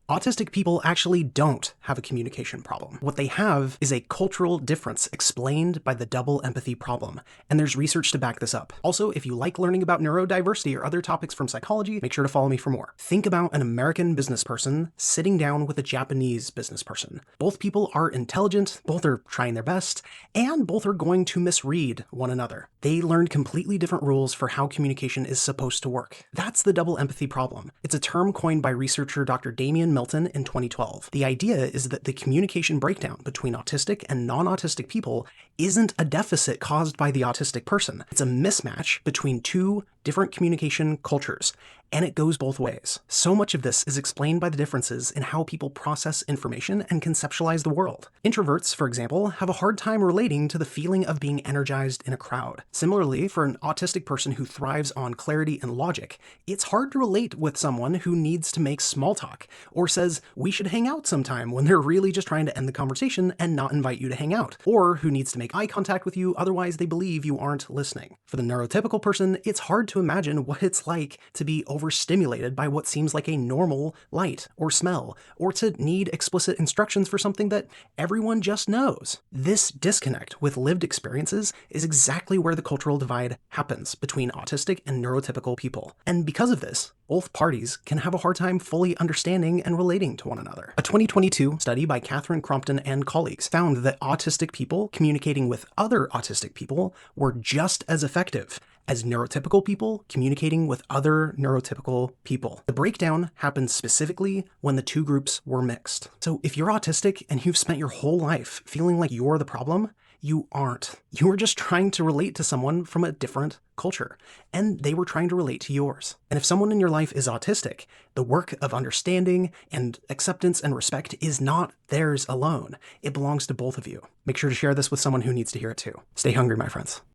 Autistic people actually don't have a communication problem. What they have is a cultural difference explained by the double empathy problem, and there's research to back this up. Also, if you like learning about neurodiversity or other topics from psychology, make sure to follow me for more. Think about an American business person sitting down with a Japanese business person. Both people are intelligent, both are trying their best, and both are going to misread one another. They learned completely different rules for how communication is supposed to work. That's the double empathy problem. It's a term coined by researcher Dr. Damian Milton in 2012. The idea is that the communication breakdown between autistic and non-autistic people isn't a deficit caused by the autistic person. It's a mismatch between two different communication cultures, and it goes both ways. So much of this is explained by the differences in how people process information and conceptualize the world. Introverts, for example, have a hard time relating to the feeling of being energized in a crowd. Similarly, for an autistic person who thrives on clarity and logic, it's hard to relate with someone who needs to make small talk or says, "We should hang out sometime," when they're really just trying to end the conversation and not invite you to hang out, or who needs to make eye contact with you, otherwise they believe you aren't listening. For the neurotypical person, it's hard to imagine what it's like to be overstimulated by what seems like a normal light or smell, or to need explicit instructions for something that everyone just knows. This disconnect with lived experiences is exactly where the cultural divide happens between autistic and neurotypical people. And because of this, both parties can have a hard time fully understanding and relating to one another. A 2022 study by Catherine Crompton and colleagues found that autistic people communicating with other autistic people were just as effective as neurotypical people communicating with other neurotypical people. The breakdown happened specifically when the two groups were mixed. So if you're autistic and you've spent your whole life feeling like you're the problem, you aren't. You were just trying to relate to someone from a different culture, and they were trying to relate to yours. And if someone in your life is autistic, the work of understanding and acceptance and respect is not theirs alone. It belongs to both of you. Make sure to share this with someone who needs to hear it too. Stay hungry, my friends.